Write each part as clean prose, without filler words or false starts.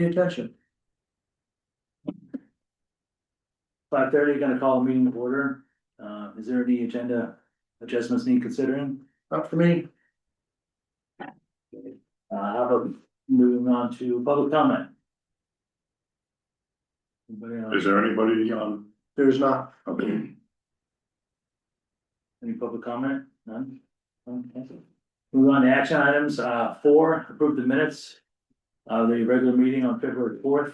Pay attention. 5:30, gonna call a meeting to order. Is there any agenda adjustments need considering? Not for me. How about moving on to public comment? Anybody else? Is there anybody on? There's not. Okay. Any public comment? None? Okay. Move on to action items, 4, approve the minutes. Of the regular meeting on February 4th,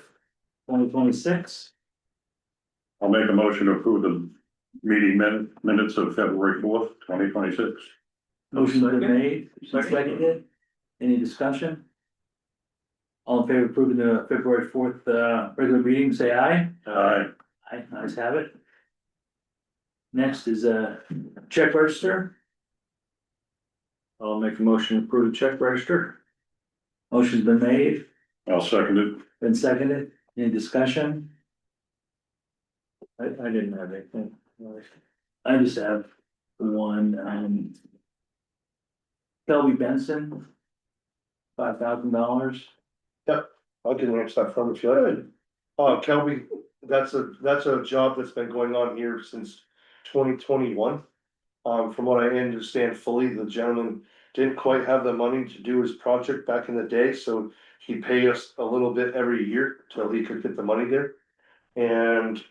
2026. I'll make a motion to approve the meeting minutes of February 4th, 2026. Motion been made, seconded. Any discussion? All in favor of approving the February 4th, regular meeting, say aye. Aye. Aye, ayes have it. Next is a check register. I'll make a motion to approve the check register. Motion's been made, I'll second it. been seconded, any discussion? I didn't have anything. I just have one, Kelby Benson. $5,000. I'll get an extra from if you like. Kelby, that's a job that's been going on here since 2021. From what I understand fully, the gentleman didn't quite have the money to do his project back in the day, so he paid us a little bit every year till he could get the money there. And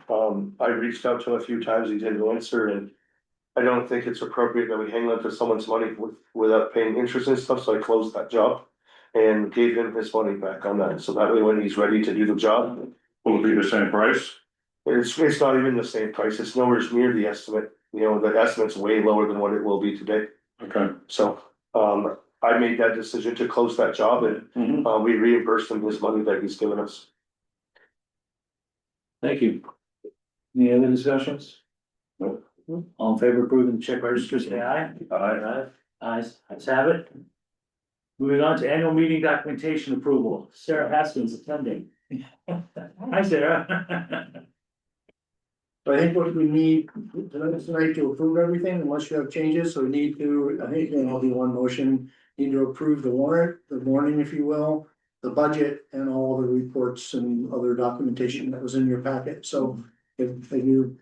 I reached out to him a few times, he didn't answer, and I don't think it's appropriate that we hang on to someone's money without paying interest and stuff, so I closed that job. And gave him his money back on that, so that way when he's ready to do the job. Will it be the same price? It's not even the same price, it's nowhere near the estimate, you know, the estimate's way lower than what it will be today. Okay. So, I made that decision to close that job and, we reimbursed him his money that he's given us. Thank you. Any other discussions? Nope. All in favor of approving the check register, say aye. Aye. Ayes have it. Moving on to annual meeting documentation approval, Sarah Haskins attending. Hi, Sarah. So I think what we need tonight to approve everything, unless you have changes, so we need to, I think there'll be one motion. Need to approve the warrant, the warning, if you will, the budget and all the reports and other documentation that was in your packet, so. If you,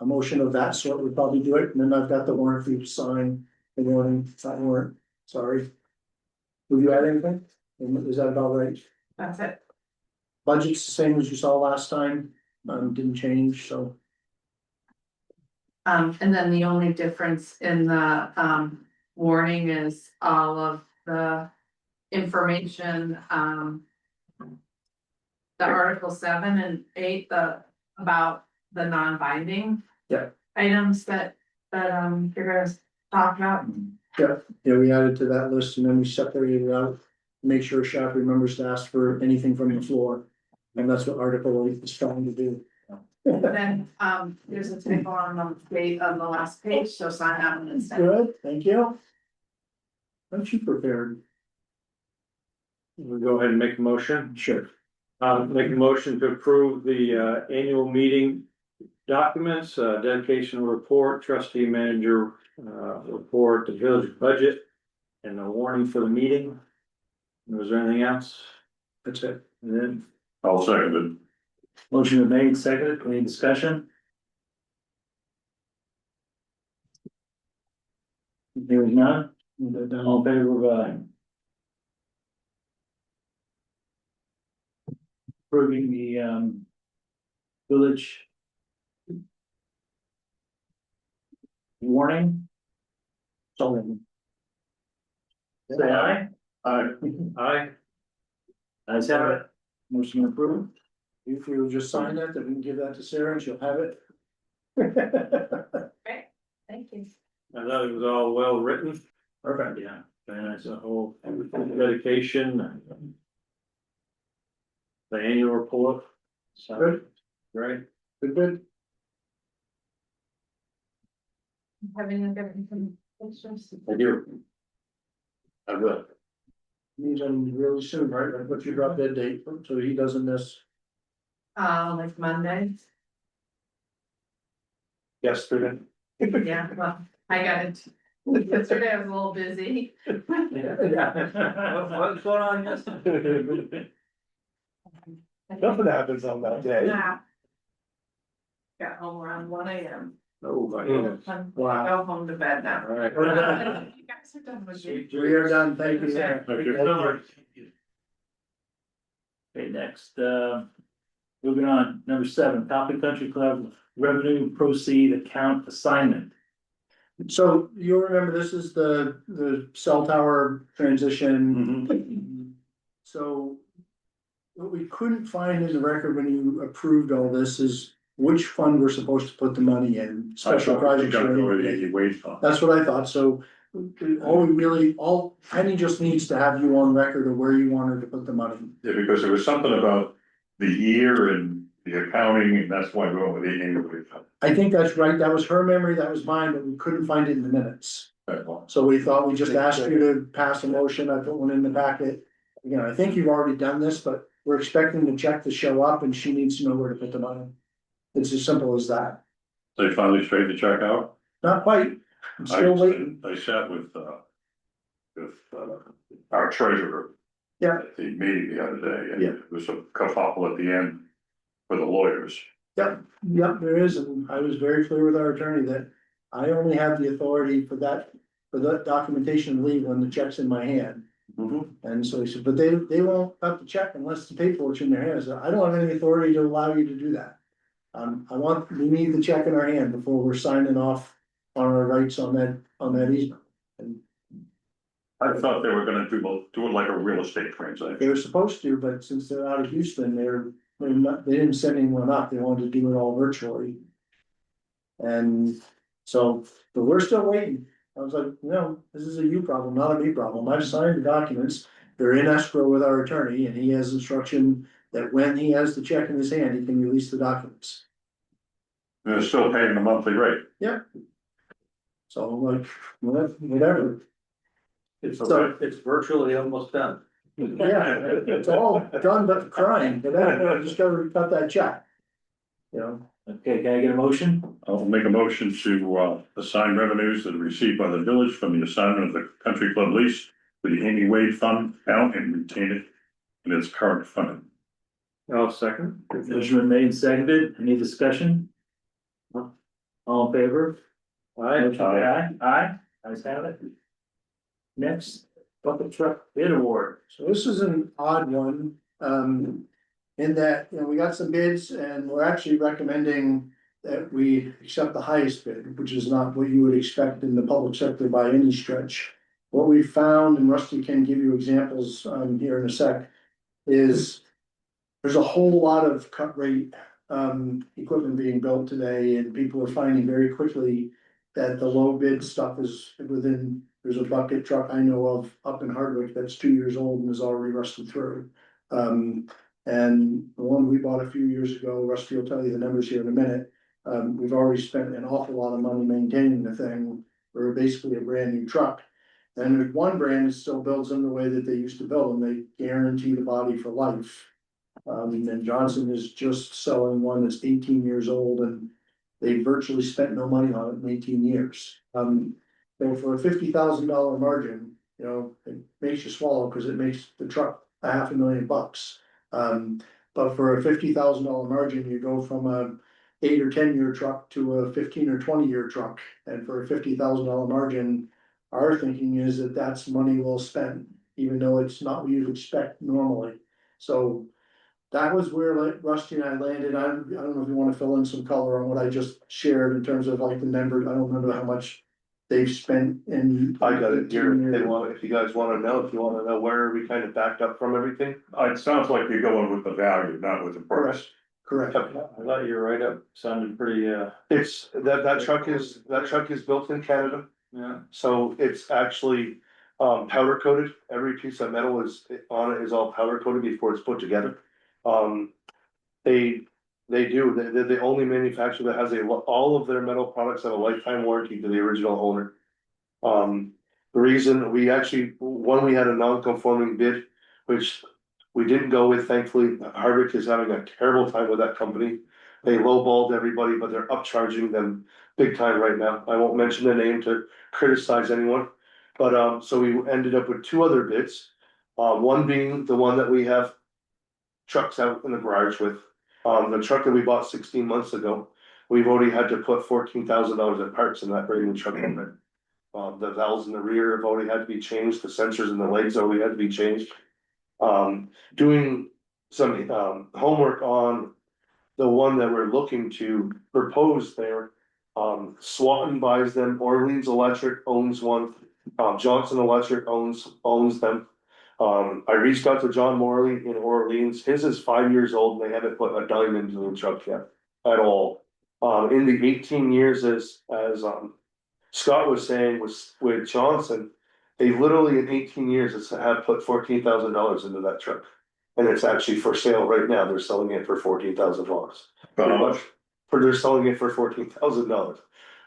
a motion of that sort would probably do it, and then I've got the warrant for you to sign, the warning, sign warrant, sorry. Will you add anything? Is that about right? That's it. Budget's the same as you saw last time, didn't change, so. And then the only difference in the warning is all of the information, the Article 7 and 8, about the non-binding. Yeah. Items that you're gonna talk about. Yeah, we added to that list and then we separated it out, make sure Shop remembers to ask for anything from the floor. And that's what Article 8 is trying to do. Then there's a typo on the date on the last page, so sign that one instead. Good, thank you. Aren't you prepared? We'll go ahead and make a motion. Sure. Make a motion to approve the annual meeting documents, dedication report, trustee manager report, the village budget, and the warning for the meeting. Was there anything else? That's it. And then I'll second Motion been made, seconded, any discussion? There is none, all in favor of approving the village warning. So. Say aye. Aye. aye. Ayes have it. Motion approved. If you'll just sign that, then we can give that to Sarah and she'll have it. Okay, thank you. I thought it was all well written. Perfect, yeah. And it's a whole dedication. The annual report. So, Good. great. Good. Having a different questions. I do. I will. Means I'm really soon, right? Like what's your drop dead date, so he doesn't miss. Like Monday. Yesterday. Yeah, well, I got it. Yesterday I was a little busy. What's going on yesterday? Nothing happens on that day. Yeah. Got home around 1 a.m. Oh, my goodness. Wow. Go home to bed now. All right. You guys are done with me. We are done, thank you. Thank you. Okay, next, moving on, number 7, Copley Country Club revenue proceed account assignment. So you'll remember this is the cell tower transition. So. What we couldn't find in the record when you approved all this is which fund we're supposed to put the money in, special projects. Gotta go or with anything. the wage fund. That's what I thought, so all Penny just needs to have you on record of where you want her to put the money. Yeah, because there was something about the year and the accounting, and that's why we went with the annual wage fund. I think that's right, that was her memory, that was mine, but we couldn't find it in the minutes. Right, well, So we thought we just asked you to pass a motion, I put one in the packet. You know, I think you've already done this, but we're expecting the check to show up and she needs to know where to put the money. It's as simple as that. They finally straightened the check out. Not quite, I'm still waiting. I sat with our treasurer. Yeah. At the meeting the other day, and Yeah. it was a kerfuffle at the end for the lawyers. Yep, there is, and I was very clear with our attorney that I only have the authority for that documentation and leave when the check's in my hand. And so he said, but they won't cut the check unless the paperwork's in their hands. I don't have any authority to allow you to do that. We need the check in our hand before we're signing off on our rights on that easement. And I thought they were gonna do it like a real estate transaction. they were supposed to, but since they're out of Houston, they didn't send anyone up. They wanted to do it all virtually. And so, but we're still waiting. I was like, no, this is a you problem, not a me problem. I've signed the documents. They're in escrow with our attorney and he has instruction that when he has the check in his hand, he can release the documents. They're still paying the monthly rate. So I'm like, whatever. It's virtually almost done. Yeah, it's all done but the crying, but I just gotta cut that check. You know, Okay, can I get a motion? I'll make a motion to assign revenues that are received by the village from the assignment of the country club lease to the Amy Wade Fund account and retain it in its current funding. I'll second. Motion been made and seconded, any discussion? All in favor? Motion say aye, ayes have it. Next, bucket truck bid award. so this is an odd one, in that, you know, we got some bids and we're actually recommending that we accept the highest bid, which is not what you would expect in the public sector by any stretch. What we found, and Rusty can give you examples, here in a sec, is there's a whole lot of cut rate, equipment being built today, and people are finding very quickly that the low bid stuff is within, there's a bucket truck I know of up in Hardwick that's 2 years old and is already rusted through. And the one we bought a few years ago, Rusty will tell you the numbers here in a minute. We've already spent an awful lot of money maintaining the thing. We're basically a brand new truck. And there's one brand that still builds them the way that they used to build them. They guarantee the body for life. And Johnson is just selling one that's 18 years old and they virtually spent no money on it in 18 years. So for a $50,000 margin, you know, it makes you swallow because it makes the truck $500,000. But for a $50,000 margin, you go from a 8 or 10 year truck to a 15 or 20 year truck. And for a $50,000 margin, our thinking is that that's money well spent, even though it's not what you'd expect normally. So that was where like Rusty and I landed. I don't know if you want to fill in some color on what I just shared in terms of like the number. I don't remember how much they've spent in. I got it here, if you guys wanna know, if you wanna know where we kind of backed up from everything. It sounds like you're going with the value, not with the price. Correct. I thought your write-up sounded pretty, It's, that truck is built in Canada, yeah. so it's actually, powder coated. Every piece of metal on it is all powder coated before it's put together. They're the only manufacturer that has all of their metal products have a lifetime warranty to the original owner. The reason we actually, we had a non-conforming bid, which we didn't go with, thankfully. Hardwick is having a terrible time with that company. They lowballed everybody, but they're upcharging them big time right now. I won't mention the name to criticize anyone. But so we ended up with 2 other bids. One being the one that we have trucks out in the garage with. The truck that we bought 16 months ago, we've already had to put $14,000 in parts in that brand new truck. The valves in the rear have already had to be changed, the sensors in the legs already had to be changed. Doing some homework on the one that we're looking to propose there. Swanton buys them, Orleans Electric owns one, Johnson Electric owns them. I reached out to John Morley in Orleans, his is 5 years old, and they haven't put a dime into the truck yet, at all. In the 18 years as Scott was saying with Johnson, they literally in 18 years have put $14,000 into that truck. And it's actually for sale right now, they're selling it for $14,000. But They're selling it for $14,000.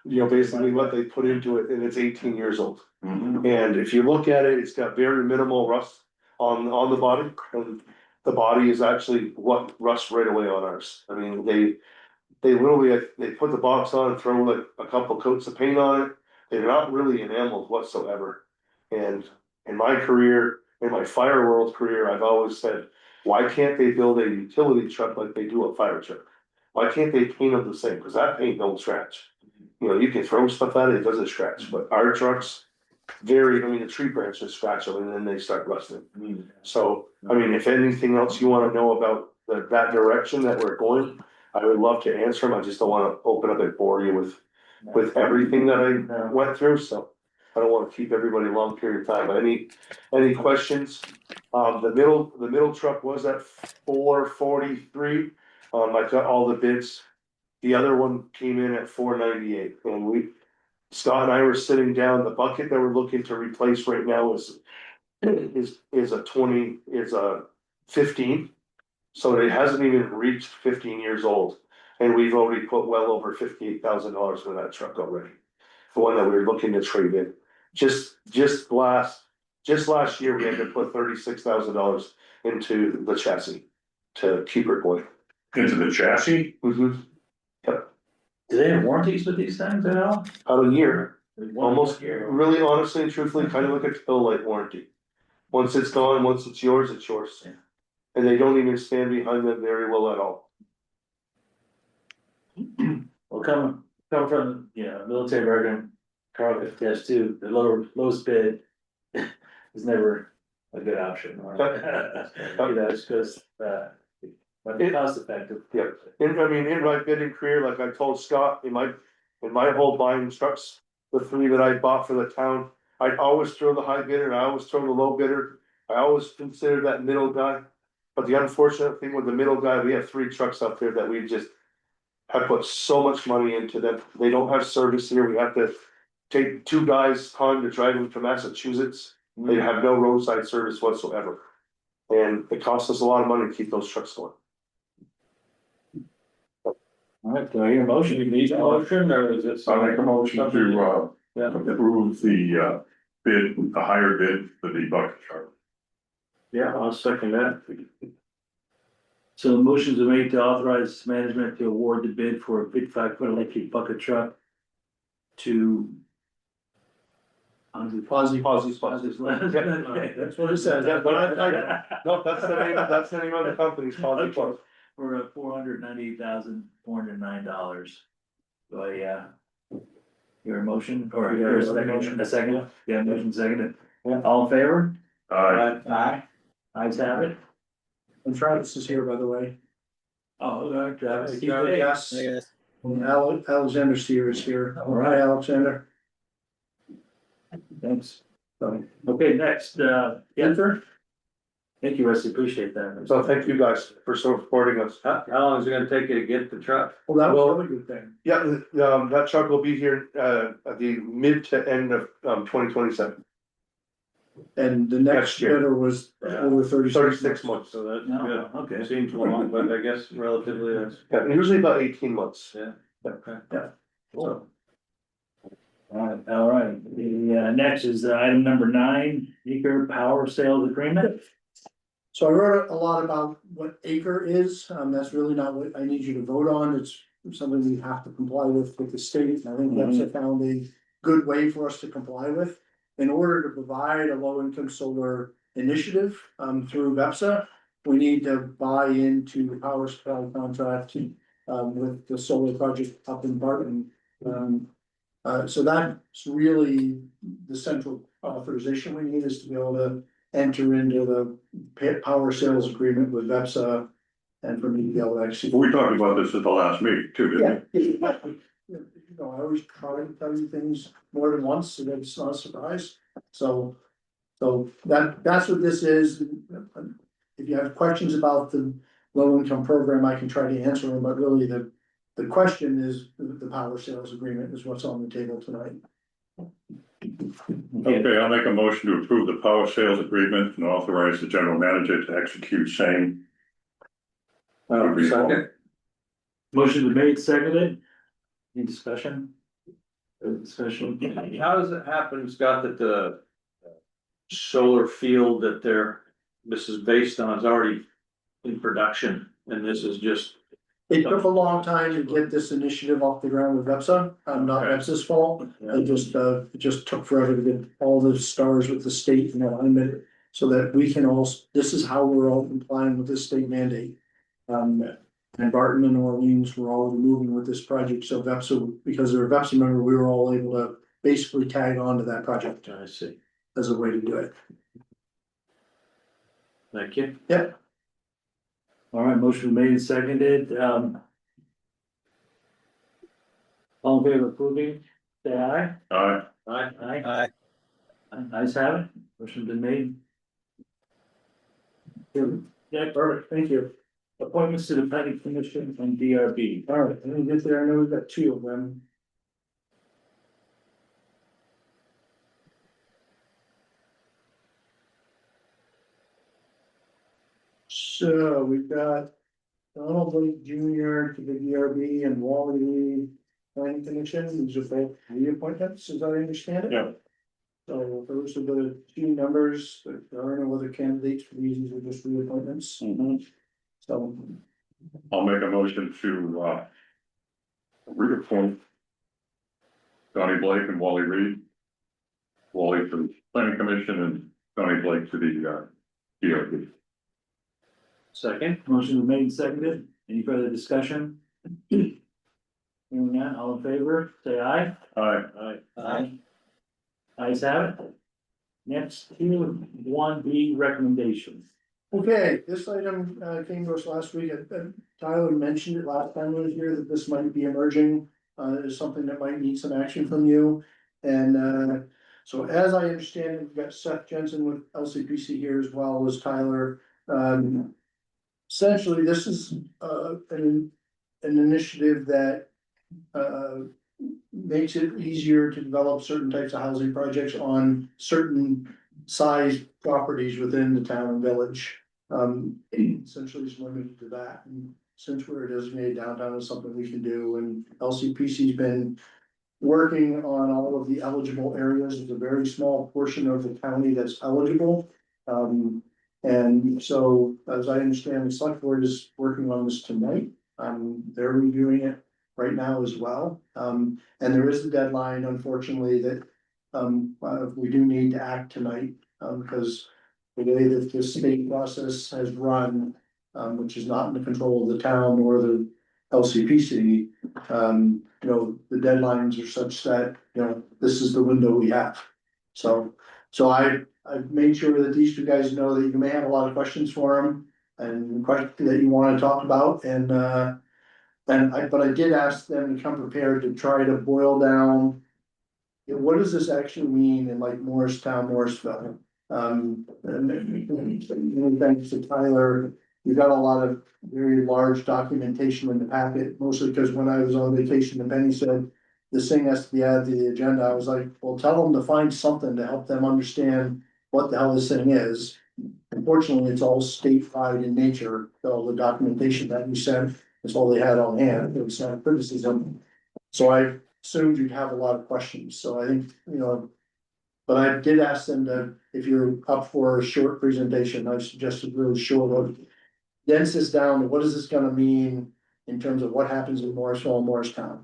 You know, basically what they put into it, and it's 18 years old. And if you look at it, it's got very minimal rust on the body. And the body is actually what rusts right away on ours. I mean, they literally, they put the box on and throw like a couple coats of paint on it. They're not really enameled whatsoever. And in my career, in my fire world career, I've always said, why can't they build a utility truck like they do a fire truck? Why can't they paint them the same? Cause that paint don't scratch. You know, you can throw stuff at it, it doesn't scratch, but our trucks, the tree branches scratch them and then they start rusting. So, I mean, if anything else you wanna know about that direction that we're going, I would love to answer them, I just don't wanna open up and bore you with everything that I went through, so. I don't wanna keep everybody a long period of time, but any questions? The middle truck was at 443, I got all the bids. The other one came in at 498, and Scott and I were sitting down, the bucket that we're looking to replace right now is a 15. So it hasn't even reached 15 years old, and we've already put well over $58,000 in that truck already. The one that we were looking to trade in, just last year, we had to put $36,000 into the chassis to keep it going. into the chassis, Do they have warranties with these things at all? About a year, almost, Year. really honestly and truthfully, kind of like a pill light warranty. Once it's gone, once it's yours, it's yours. Yeah. And they don't even stand behind them very well at all. Well, come from, military background, Carl could attest too, the lowest bid is never a good option. It's because, but it's cost effective. Yeah. In my bidding career, like I told Scott, in my whole buying trucks, the 3 that I bought for the town, I'd always throw the high bidder and I always throw the low bidder. I always consider that middle guy. But the unfortunate thing with the middle guy, we have 3 trucks out there that we just have put so much money into them. They don't have service here. We have to take 2 guys time to drive them to Massachusetts. They have no roadside service whatsoever. And it costs us a lot of money to keep those trucks going. All right, do I hear a motion? You need a motion or is it? I make a motion to Yeah. approve the the higher bid for the bucket truck. Yeah, I'll second that. So the motions are made to authorize management to award the bid for a 55-foot electric bucket truck to. Posy. Okay, That's what it says. Yeah, but no, that's the name of the company's Posy Park. For $498,409. Do I, hear a motion or hear a second? A second? Yeah, motion seconded. Yeah. All in favor? Aye. Ayes have it. And Travis is here, by the way. Oh, okay, Travis. Yes. And Alexander Steer is here. All right, Alexander. Thanks. Okay, next, Jennifer. Thank you, Rusty, appreciate that. So thank you guys for supporting us. How long is it gonna take you to get the truck? Well, that was another good thing. Yeah, that truck will be here at the mid to end of 2027. And the next Next year. bidder was over 36 months. So that's No, good. okay. Seems long, but I guess relatively that's. Yeah, usually about 18 months. Yeah. Okay. Cool. All right, the next is item number 9, Acre Power Sales Agreement. So I wrote a lot about what acre is, that's really not what I need you to vote on, it's something we have to comply with the state, and I think that's found a good way for us to comply with. In order to provide a low income solar initiative, through VEPSA, we need to buy into the power supply contract, with the solar project up in Barton. So that's really the central authorization we need is to be able to enter into the power sales agreement with VEPSA. And for me to be able to actually. We talked about this at the last meeting too, didn't we? Yeah. You know, I always try to tell you things more than once, so that it's not a surprise, so that's what this is. If you have questions about the low income program, I can try to answer them, but really the question is, the power sales agreement is what's on the table tonight. Okay, I'll make a motion to approve the power sales agreement and authorize the general manager to execute same. Second. Motion been made, seconded. Any discussion? Discussion? How does it happen, Scott, that the solar field that this is based on is already in production, and this is just. It took a long time to get this initiative off the ground with VEPSA, not Okay. VEPSA's fault. It just took forever to get all the stars with the state in alignment, so that we can all, this is how we're all complying with this state mandate. And Barton and Orleans were all moving with this project, so VEPSA, because they're a VEPSA member, we were all able to basically tag on to that project I see. as a way to do it. Thank you. Yep. All right, motion made and seconded, all in favor of approving, say aye. Aye. Aye. Aye. Ayes have it, motion been made. Yeah, Perfect, thank you. appointments to the planning commission and DRB. All right, let me get there, I know we've got two of them. So we've got Donald Blake Jr. to the DRB and Wally Lee Planning Commission, these are both reappointments, as I understand it. Yeah. So those are the two numbers, there are no other candidates for these are just reappointments. So, I'll make a motion to reappoint Donnie Blake and Wally Reed. Wally to the planning commission and Donnie Blake to the DRB. Second. Motion made and seconded, any further discussion? Hearing none, all in favor, say aye. Aye. Aye. Ayes have it. Next, Q1B recommendations. okay, this item came to us last week, Tyler mentioned it last time I was here, that this might be emerging. Is something that might need some action from you, and so as I understand it, we've got Seth Jensen with LCPC here as well as Tyler. Essentially, this is an initiative that makes it easier to develop certain types of housing projects on certain size properties within the town and village. Essentially it's limited to that, and since we're a designated downtown, is something we can do, and LCPC's been working on all of the eligible areas. It's a very small portion of the county that's eligible. And so, as I understand, the select board is working on this tonight. They're reviewing it right now as well. And there is a deadline, unfortunately, that we do need to act tonight, because the way that the state process has run, which is not in the control of the town or the LCPC, you know, the deadlines are such that, you know, this is the window we have. So I've made sure that these two guys know that you may have a lot of questions for them and questions that you want to talk about, but I did ask them to come prepared to try to boil down, you know, what does this actually mean in like Morristown, Morrisville? And thanks to Tyler, we got a lot of very large documentation in the packet, mostly because when I was on vacation and Penny said this thing has to be added to the agenda, I was like, well, tell them to find something to help them understand what the hell this thing is. Unfortunately, it's all statewide in nature, all the documentation that we sent, is all they had on hand, it was not criticism. So I assumed you'd have a lot of questions, so I think, you know. But I did ask them to, if you're up for a short presentation, I suggested really short of. Dense this down to what is this gonna mean in terms of what happens in Morrisville and Morristown?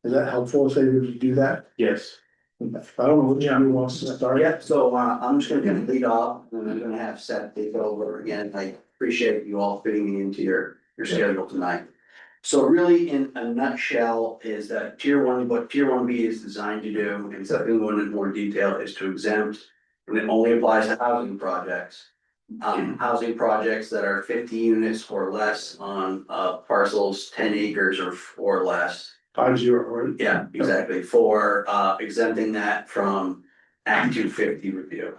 Is that helpful if they were to do that? Yes. I don't know which one wants to start. Yeah, so I'm just gonna lead off, and I'm gonna have Seth take over again, like, appreciate you all fitting me into your schedule tonight. So really, in a nutshell, is that what tier one B is designed to do, and something going into more detail, is to exempt, and it only applies to housing projects. Housing projects that are 50 units or less on parcels 10 acres or less. 50, right? Yeah, exactly, for exempting that from Act 250 review.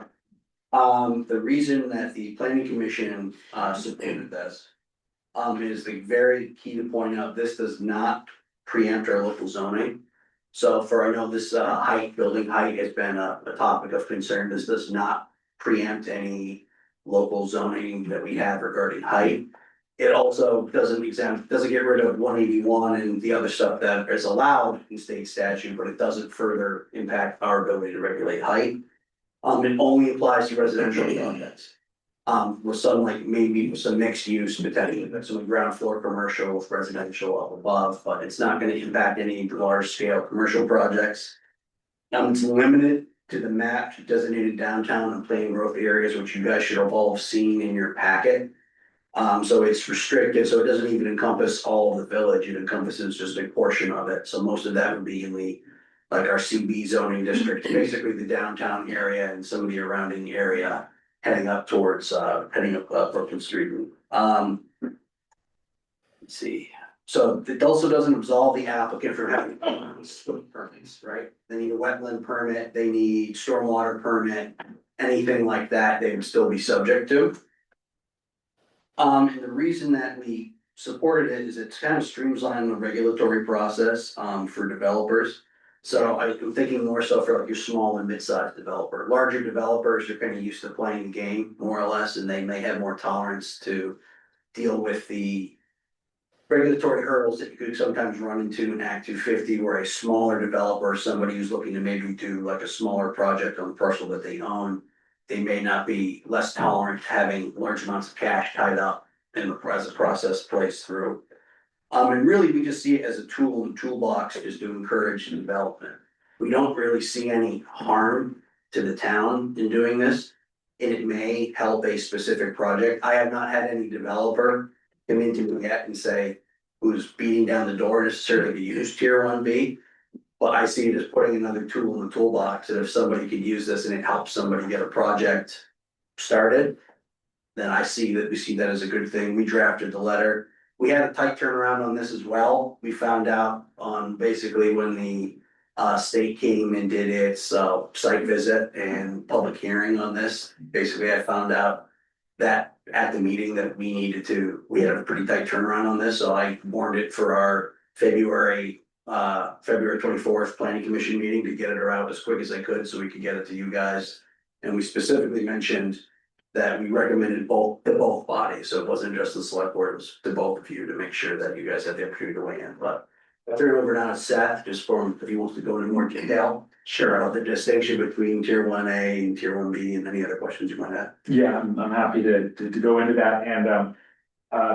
The reason that the planning commission supported this is the very key to point out, this does not preempt our local zoning. So I know this building height has been a topic of concern. This does not preempt any local zoning that we have regarding height. It also doesn't get rid of 181 and the other stuff that is allowed in state statute, but it doesn't further impact our ability to regulate height. It only applies to residential projects. With some maybe some mixed use potentially, some ground floor commercial with residential up above, but it's not gonna impact any large scale commercial projects. It's limited to the map designated downtown and planned growth areas, which you guys should have all seen in your packet. So it's restricted, so it doesn't even encompass all of the village, it encompasses just a portion of it, so most of that would be in the our CB zoning district, basically the downtown area and some of the surrounding area heading up towards heading up Brooklyn Street. Let's see, so it also doesn't absolve the applicant from having permits, right? They need a wetland permit, they need stormwater permit, anything like that, they would still be subject to. And the reason that we supported it is it's kind of streamlining the regulatory process for developers. So I'm thinking more so for your small and mid-sized developer. Larger developers are kind of used to playing the game more or less, and they may have more tolerance to deal with the regulatory hurdles that you could sometimes run into in Act 250, where a smaller developer, somebody who's looking to maybe do a smaller project on the parcel that they own, they may not be less tolerant to having large amounts of cash tied up in the process plays through. And really, we just see it as a tool in the toolbox just to encourage development. We don't really see any harm to the town in doing this, and it may help a specific project. I have not had any developer come into me yet and say, who's beating down the door necessarily to use tier 1B. But I see it as putting another tool in the toolbox, and if somebody could use this and it helps somebody get a project started, then we see that as a good thing. We drafted the letter. We had a tight turnaround on this as well. We found out on basically when the state came and did its site visit and public hearing on this. Basically, I found out that at the meeting that we had a pretty tight turnaround on this, so I warned it for our February 24th planning commission meeting to get it out as quick as I could so we could get it to you guys. And we specifically mentioned that we recommended to both bodies, so it wasn't just the select board, it was to both of you to make sure that you guys had the opportunity to weigh in. But I'll turn it over now to Seth, just for him, if he wants to go into more detail. Sure. About the distinction between tier 1A and tier 1B and any other questions you might have. Yeah, I'm happy to go into that, and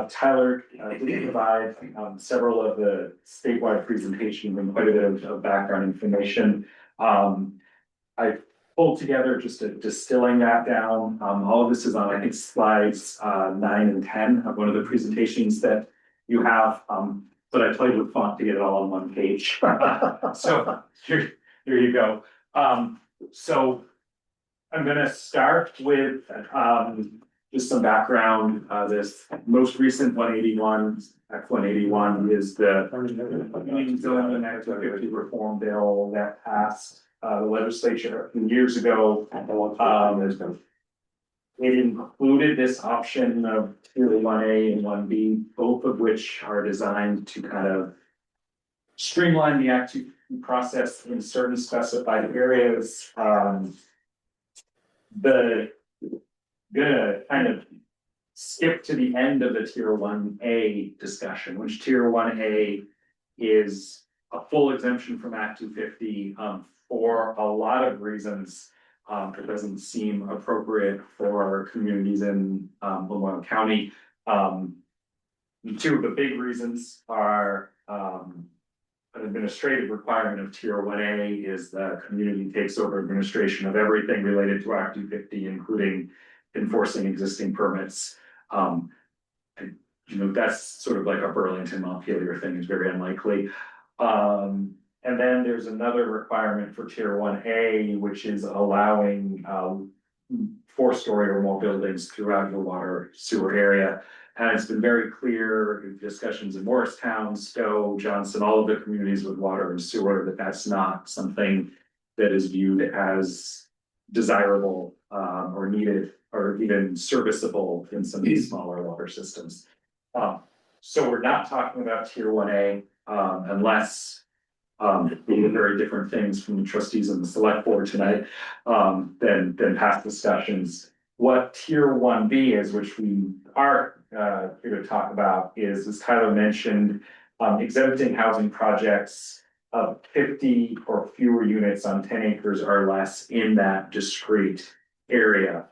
Tyler did provide several of the statewide presentations and quite a bit of background information. I pulled together just distilling that down. All of this is on, I think, slides 9 and 10 of one of the presentations that you have. But I played with font to get it all on one page. So here you go. So I'm gonna start with just some background. This most recent 181, Act 181 is the zoning Act 250 reform bill that passed the legislature a few years ago. It included this option of tier 1A and 1B, both of which are designed to kind of streamline the Act 250 process in certain specified areas. Gonna kind of skip to the end of the tier 1A discussion, which tier 1A is a full exemption from Act 250 for a lot of reasons. It doesn't seem appropriate for communities in Lemoyne County. Two of the big reasons are an administrative requirement of tier 1A is the community takes over administration of everything related to Act 250, including enforcing existing permits. And, that's sort of like a Burlington Montpelier thing is very unlikely. And then there's another requirement for tier 1A, which is allowing 4-story or more buildings throughout your water sewer area. And it's been very clear in discussions in Morristown, Stowe, Johnson, all of the communities with water and sewer, that that's not something that is viewed as desirable or needed or even serviceable in some of these smaller water systems. So we're not talking about tier 1A unless being very different things from the trustees and the select board tonight, than past discussions. What tier 1B is, which we are here to talk about, is, as Tyler mentioned, exempting housing projects of 50 or fewer units on 10 acres or less in that discrete area.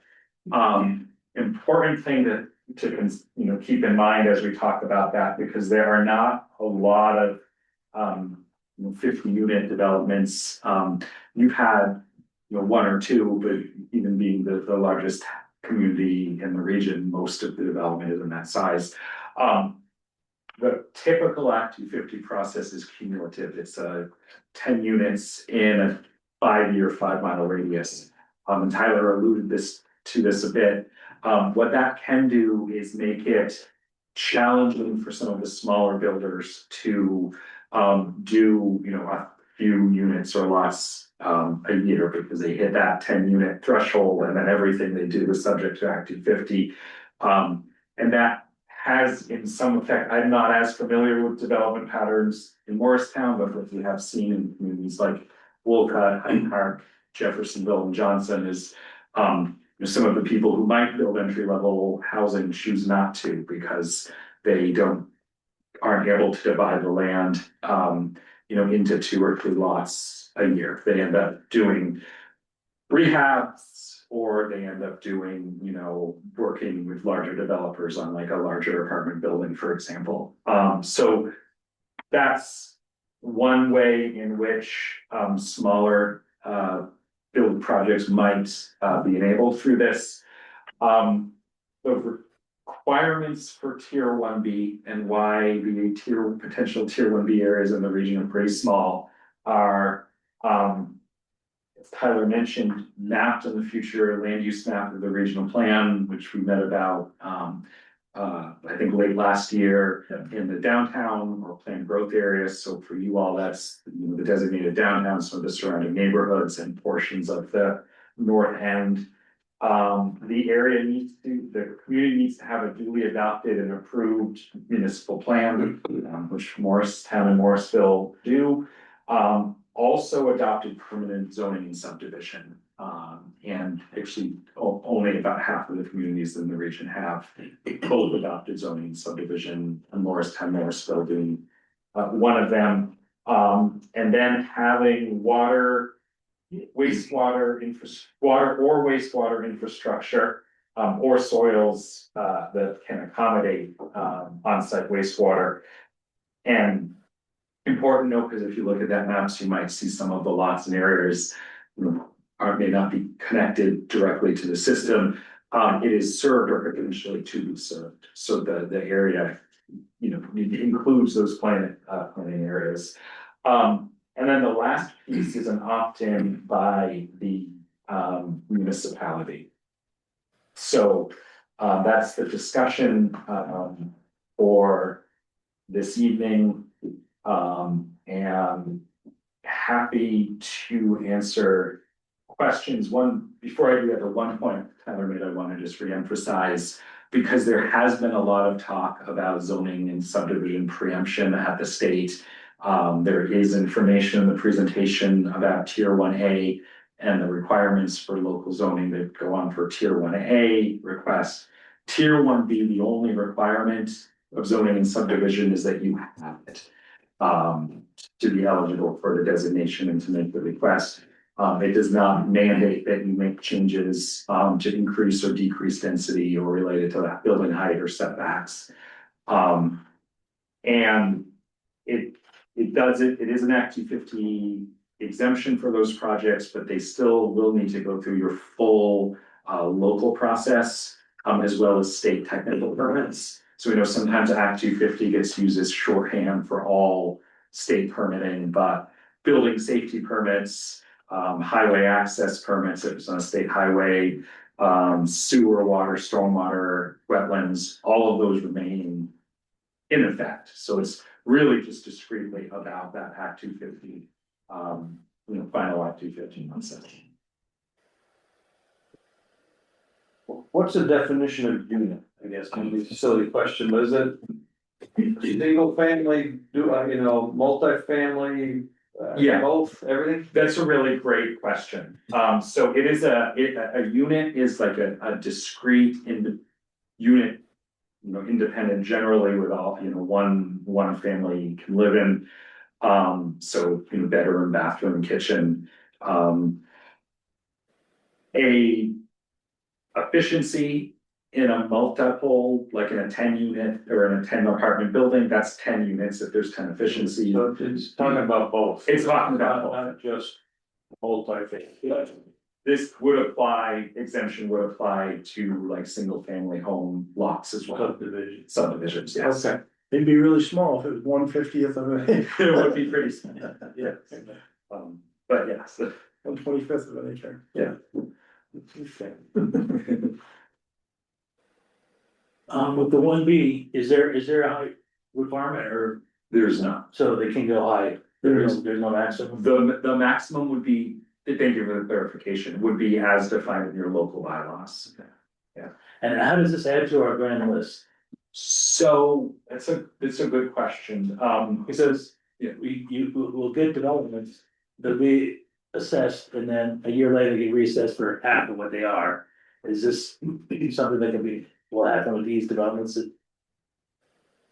Important thing to keep in mind as we talk about that, because there are not a lot of 50 unit developments. You've had, one or two, but even being the largest community in the region, most of the development is in that size. The typical Act 250 process is cumulative. It's 10 units in a 5-year, 5-mile radius. And Tyler alluded to this a bit. What that can do is make it challenging for some of the smaller builders to do, a few units or less a year, because they hit that 10-unit threshold, and then everything they do is subject to Act 250. And that has in some effect. I'm not as familiar with development patterns in Morristown, but what we have seen in communities like Wolcott, Hyde Park, Jeffersonville, and Johnson is some of the people who might build entry-level housing choose not to, because they aren't able to divide the land into 2 or 3 lots a year. They end up doing rehabs, or they end up doing, working with larger developers on like a larger apartment building, for example. So that's one way in which smaller build projects might be enabled through this. The requirements for tier 1B and why the potential tier 1B areas in the region are pretty small are, as Tyler mentioned, mapped in the future land use map of the regional plan, which we met about I think late last year in the downtown or planned growth areas. So for you all, that's the designated downtown, some of the surrounding neighborhoods and portions of the north end. The community needs to have a duly adopted and approved municipal plan, which Morristown and Morrisville do. Also adopted permanent zoning and subdivision. And actually only about half of the communities in the region have both adopted zoning and subdivision, and Morristown, Morrisville doing one of them. And then having wastewater infrastructure or soils that can accommodate on-site wastewater. And important note, because if you look at that maps, you might see some of the lots and areas may not be connected directly to the system. It is served or potentially to be served. So the area, includes those planning areas. And then the last piece is an opt-in by the municipality. So that's the discussion for this evening. And happy to answer questions. Before I do that, the one point Tyler made, I want to just reemphasize, because there has been a lot of talk about zoning and subdivision preemption at the state. There is information in the presentation about tier 1A and the requirements for local zoning that go on for tier 1A requests. Tier 1B, the only requirement of zoning and subdivision is that you have it to be eligible for the designation and to make the request. It does not mandate that you make changes to increase or decrease density or related to that building height or setbacks. And it is an Act 250 exemption for those projects, but they still will need to go through your full local process. as well as state technical permits. So we know sometimes Act 250 gets used as shorthand for all state permitting, but building safety permits, highway access permits, if it's on a state highway, sewer, water, stormwater, wetlands, all of those remain in effect. So it's really just discreetly about that Act 250, final Act 250 concept. What's the definition of unit? I guess, maybe a silly question, but is it single family, multifamily? Yeah. Both, everything? That's a really great question. So it is a unit is like a discrete unit, independent generally with all, one family can live in. So, bedroom, bathroom, kitchen, a efficiency in a multiple, like in a 10 unit or in a 10 apartment building, that's 10 units if there's 10 efficiency. So it's talking about both. It's talking about both. Not just multifamily. This would apply, exemption would apply to like single family home lots as well. Subdivisions, yes. Okay. It'd be really small if it was 1/50th of It would be pretty small, yeah. But yes, 1/25th of an acre. yeah. With the 1B, is there a height requirement or, There's not. so they can go high? There's no maximum? The maximum would be, thank you for the clarification, would be as defined in your local bylaws. And how does this add to our grand list? So it's a good question. Because we'll get developments, they'll be assessed and then a year later get reassessed for half of what they are. Is this something that can be, will happen with these developments?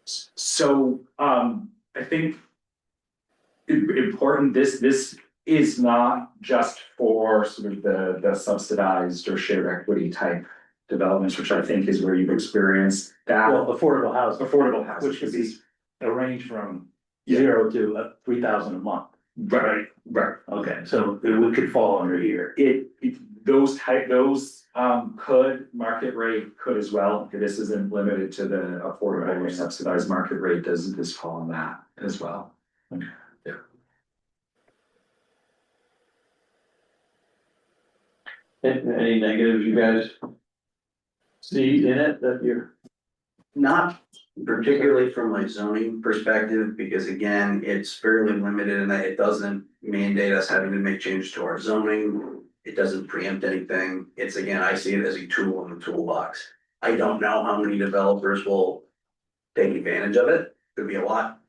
So, I think important, this is not just for sort of the subsidized or shared equity type developments, which I think is where you've experienced that. Well, affordable housing, Affordable housing. which could be a range from 0 to 3,000 a month. Right. Okay, so it could fall under here. Those could, market rate could as well. This isn't limited to the affordable or subsidized market rate, does this fall on that as well? Okay. Yeah. Any negatives you guys see in it that you're? Not particularly from my zoning perspective, because again, it's fairly limited and that it doesn't mandate us having to make changes to our zoning. It doesn't preempt anything. It's again, I see it as a tool in the toolbox. I don't know how many developers will take advantage of it. Could be a lot.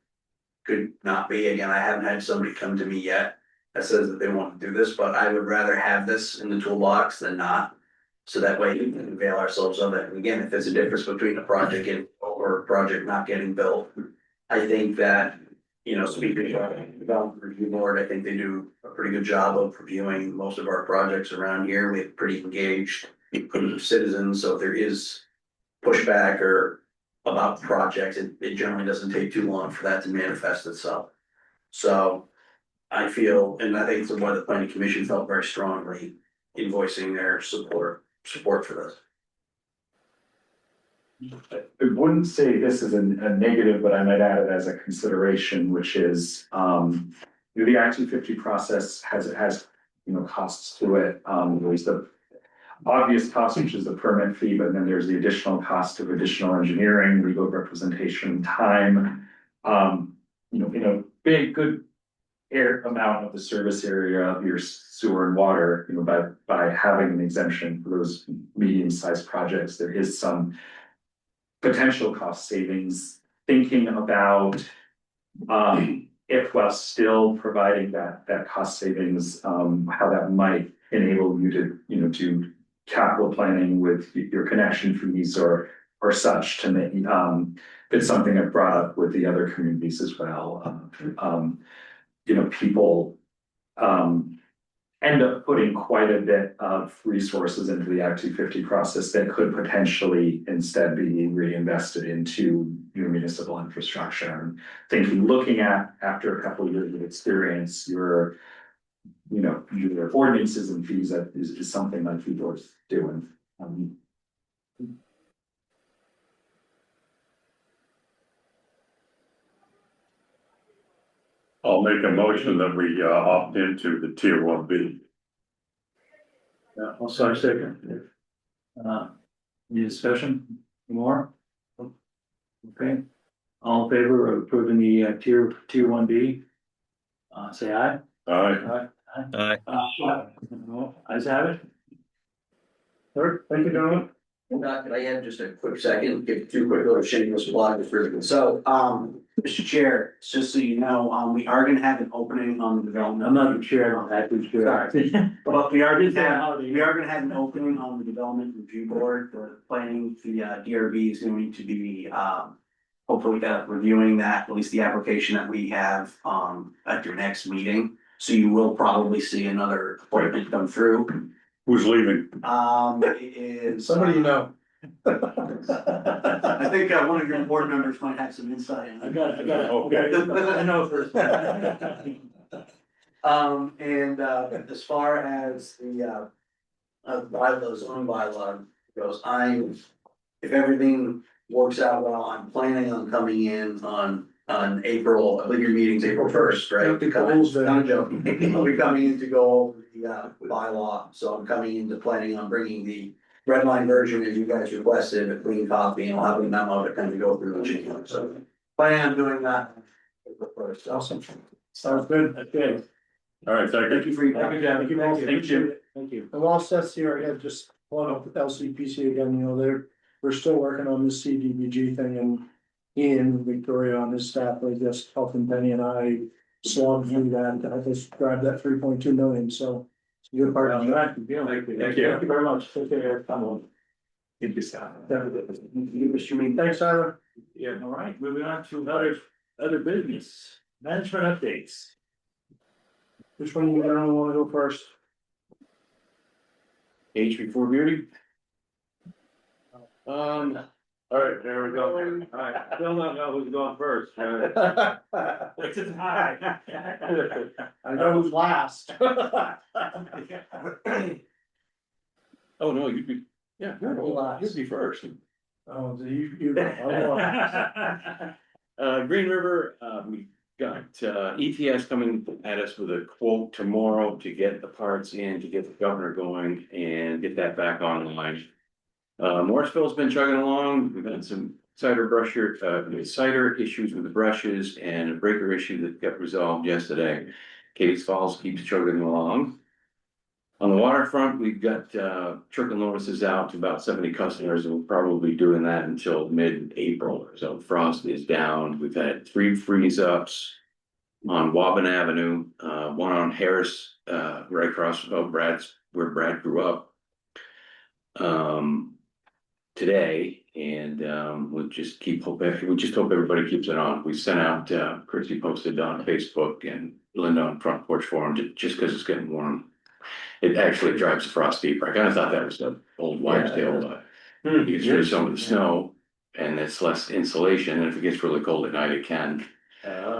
Could not be. Again, I haven't had somebody come to me yet that says that they want to do this, but I would rather have this in the toolbox than not. So that way we can avail ourselves of it. And again, if there's a difference between a project getting or a project not getting built, I think that, speaking of the development review board, I think they do a pretty good job of reviewing most of our projects around here. We have pretty engaged citizens, so if there is pushback or about projects, it generally doesn't take too long for that to manifest itself. So I feel, and I think it's why the planning commission felt very strongly in voicing their support for this. I wouldn't say this is a negative, but I might add it as a consideration, which is, the Act 250 process has costs to it. There's the obvious cost, which is the permit fee, but then there's the additional cost of additional engineering, legal representation, time. In a big, good amount of the service area of your sewer and water, by having an exemption for those medium-sized projects, there is some potential cost savings. Thinking about if while still providing that cost savings, how that might enable you to do capital planning with your connection fees or such to make it's something I've brought up with the other communities as well. People end up putting quite a bit of resources into the Act 250 process that could potentially instead be reinvested into your municipal infrastructure. And looking at, after a couple of years of experience, your ordinances and fees, that is something that people are doing. I'll make a motion that we opt into the tier 1B. Yeah, I'll start second. Any discussion? More? Okay, all in favor of approving the tier 1B? Say aye. Aye. Aye. Ayes have it. Third, thank you, gentlemen. Could I have just a quick second, give two quick little shameless plugs for, so, Mr. Chair, just so you know, we are gonna have an opening on the development. I'm not the chair, I'm happy chair. Sorry. But we are gonna have an opening on the development review board, the planning, the DRB is going to be, hopefully reviewing that, at least the application that we have, at your next meeting. So you will probably see another appointment come through. Who's leaving? It is. Somebody you know. I think one of your board members might have some insight. I got it. Okay. I know first. And as far as the bylaw, zoning bylaw goes, if everything works out well, I'm planning on coming in on April, I believe your meeting's April 1st, right? Happy Fool's Day. Not joking. I'll be coming in to go over the bylaw, so I'm coming into planning on bringing the red line version as you guys requested, a clean copy, and I'll have a memo to kind of go through the change, so. Planning on doing that. April 1st. Awesome. Sounds good. Okay. All right, thank Thank you. you for your Thank you, time. John. Thank you. Thank you. And while Seth's here, I had just one up with LCPC again, you know, we're still working on this CDBG thing, and Ian and Victoria on his staff, they just helping Penny and I slog through that, I just grabbed that 3.2 million, so. It's a good part of that. Thank you. Thank you. Thank you very much. Take care. Come on. Good discussion. Mr. Mean. Thanks, Tyler. Yeah, all right, moving on to other business, management updates. Which one you gonna wanna go first? Age before beauty? All right, there we go. All right, still don't know who's going first. Which is high. I know who's last. Oh, no, you'd be, yeah, Last. you'd be first. Oh, Green River, we got, ETS coming at us with a quote tomorrow to get the parts in, to get the governor going and get that back online. Morrisville's been chugging along, we've had some cider issues with the brushes and a breaker issue that got resolved yesterday. Case Falls keeps chugging along. On the waterfront, we've got trickle notices out to about 70 customers, and we'll probably be doing that until mid-April. So frost is down. We've had 3 freeze ups on Woburn Avenue, one on Harris, right across from where Brad grew up. Today, and we just hope everybody keeps it on. We sent out, Chrissy posted on Facebook and Linda on Front Porch Forum, just because it's getting warm. It actually drives the frost deeper. I kind of thought that was the old wives' tale, but you get rid of some of the snow and it's less insulation, and if it gets really cold at night, it can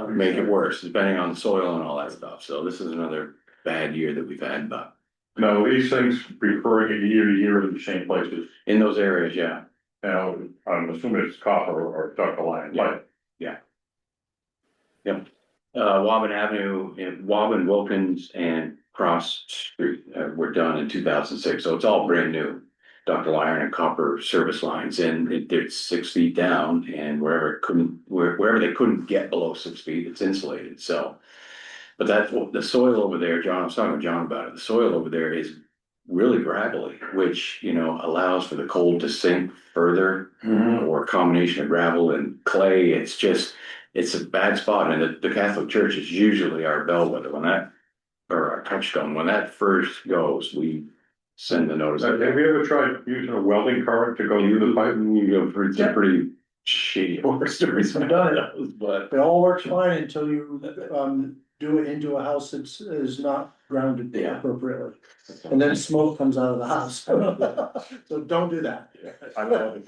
make it worse, depending on the soil and all that stuff. So this is another bad year that we've had, but Now, these things referring year to year in the same places. in those areas, yeah. Now, I'm assuming it's copper or ductile line, but Woburn Avenue, Woburn, Wilkins, and Cross Street were done in 2006, so it's all brand new. Ductile iron and copper service lines, and it's 6 feet down, and wherever they couldn't get below 6 feet, it's insulated, so. But that's the soil over there, John, I was talking with John about it, the soil over there is really gravelly, which, allows for the cold to sink further, or a combination of gravel and clay. It's a bad spot, and the Catholic Church is usually our bellwether or our touchstone. When that first goes, we send the notice. have you ever tried using a welding current to go through the pipe? You go through some pretty shady horror stories. I've done it. But It all works fine until you do it into a house that is not grounded Yeah. appropriately. And then smoke comes out of the house. So don't do that. I know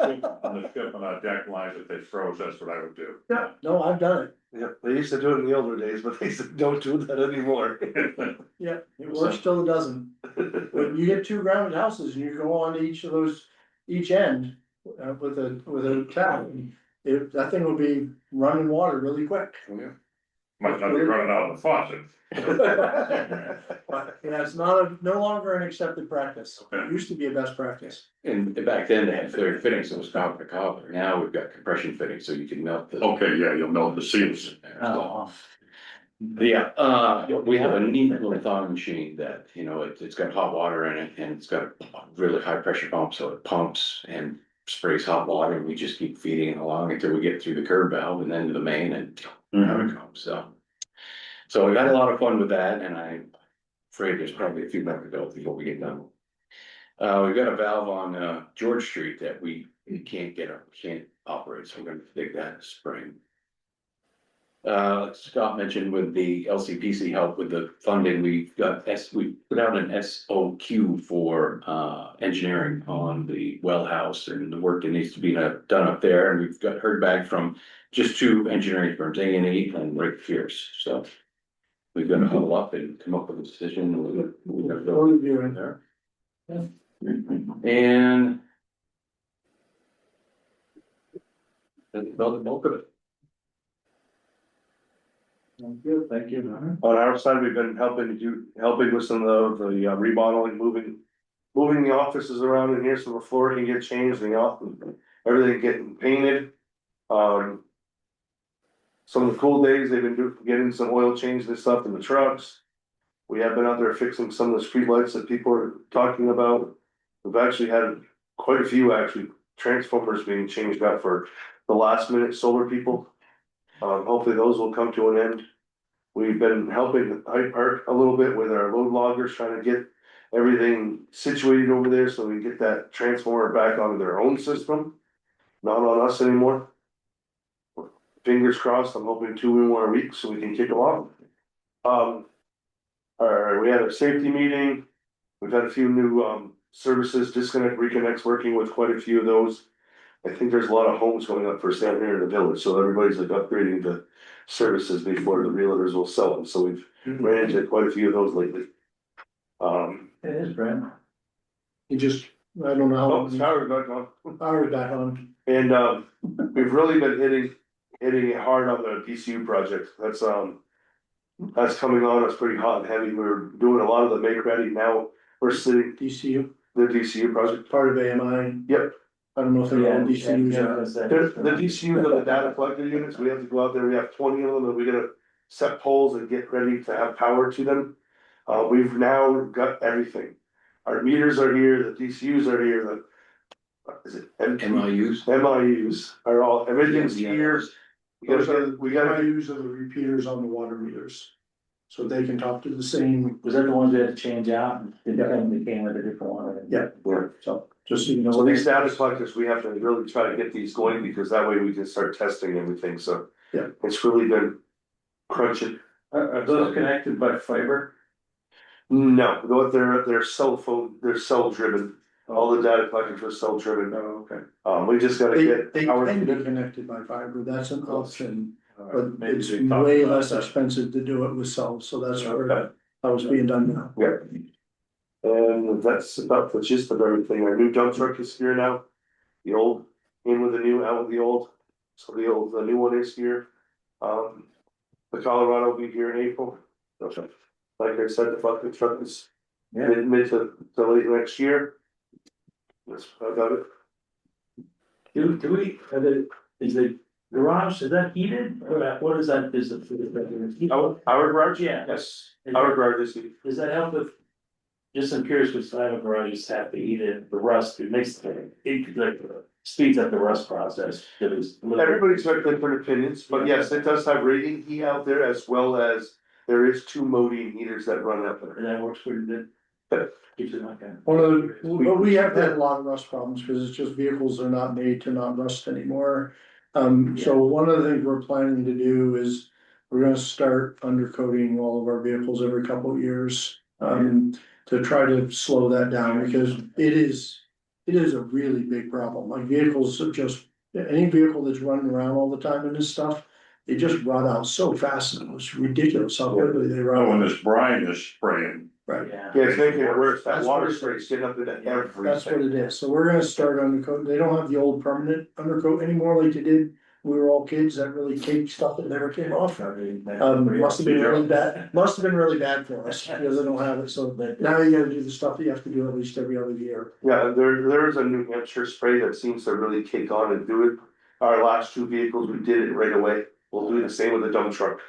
on the ship on our deck lines, if they froze, that's what I would do. Yeah, no, I've done it. Yeah, they used to do it in the older days, but they don't do that anymore. Yeah, it works till it doesn't. When you get 2 grounded houses and you go on each end with a tap, that thing will be running water really quick. Might not be running out of the faucet. Yeah, it's not, no longer an accepted practice. It used to be a best practice. And back then they had flared fittings, so it was copper to copper. Now we've got compression fittings, so you can melt the. Okay, yeah, you'll melt the seals. Oh. Yeah, we have a neat little thawing machine that, you know, it's got hot water in it and it's got a really high pressure pump, so it pumps and sprays hot water, and we just keep feeding it along until we get through the curb valve and then to the main and have it come, so. So we had a lot of fun with that, and I'm afraid there's probably a few more to go before we get done. We've got a valve on George Street that we can't operate, so we're gonna dig that in the spring. Scott mentioned with the LCPC help with the funding, we put out an SOQ for engineering on the well house and the work that needs to be done up there, and we've heard back from just 2 engineering firms, A&E and Rick Pierce, so. We're gonna huddle up and come up with a decision. We're gonna go in there. And. That's about the bulk of it. Good, thank you. On our side, we've been helping with some of the remodeling, moving the offices around in here, so the floor can get changed, everything getting painted. Some of the cool days, they've been getting some oil change and stuff in the trucks. We have been out there fixing some of the street lights that people are talking about. We've actually had quite a few transformers being changed out for the last minute solar people. Hopefully those will come to an end. We've been helping Hyde Park a little bit with our load loggers, trying to get everything situated over there so we can get that transformer back onto their own system, not on us anymore. Fingers crossed, I'm hoping 2 more weeks so we can kick them off. We had a safety meeting. We've had a few new services, disconnect, reconnects, working with quite a few of those. I think there's a lot of homes going up for sale here in the village, so everybody's like upgrading the services before the realtors will sell them, so we've ran into quite a few of those lately. It is, Brent. You just, I don't know. Oh, power back on. Power back on. And we've really been hitting it hard on the DCU project. That's coming on, it's pretty hot and heavy. We're doing a lot of the make ready now. We're sitting DCU, the DCU project. part of AMI. Yep. I don't know if they're all DCUs. The DCUs are the data collector units. We have to go out there. We have 20 of them and we gotta set poles and get ready to have power to them. We've now got everything. Our meters are here, the DCUs are here, is it MIUs? MIUs are all, everything's here. We gotta MIUs are the repeaters on the water meters. So they can talk to the same. Was that the ones we had to change out? They definitely came with a different one. Yeah. So just so you know. So these data collectors, we have to really try to get these going because that way we can start testing everything, so. Yeah. It's really been crunching. Are those connected by fiber? No, they're cell driven. All the data collectors are cell driven. Oh, okay. We just gotta get. They our- can be connected by fiber, that's an option, but Maybe it's they talk way about less that. expensive to do it with cells, so that's Okay. where how it's being done now. Yeah. And that's about the gist of everything. Our new dump truck is here now. The old, in with the new, out with the old. So the new one is here. The Colorado will be here in April. Okay. Like I said, the bucket truck is mid to late next year. That's about it. Is the garage, is that heated, or what is that, is it? Our garage? Yeah. Yes, our garage is heated. Does that help with, just I'm curious, which side of garages have to eat it, the rust, it makes, it like speeds up the rust process. Everybody's got different opinions, but yes, it does have radiant heat out there as well as there is 2 modine heaters that run out there. And that works pretty good. Keeps it like that. One of the, but we have had a lot of rust problems, because it's just vehicles are not made to not rust anymore. So one of the things we're planning to do is, we're gonna start undercoating all of our vehicles every couple of years. To try to slow that down, because it is a really big problem, like vehicles are just, any vehicle that's running around all the time in this stuff. They just rot out so fast, and it's ridiculous how quickly they rot Oh, when out. this brine is spraying. Right. Yeah. Yeah, it's making it worse, that That's water what it spray's getting up into everything. That's what it is, so we're gonna start undercoat, they don't have the old permanent undercoat anymore like they did we were all kids, that really caked stuff that never came off. Must have been really bad for us, because I don't have it, so now you gotta do the stuff that you have to do at least every other year. Yeah, there is a New Hampshire spray that seems to really kick on and do it. Our last two vehicles, we did it right away. We'll do the same with the dump truck.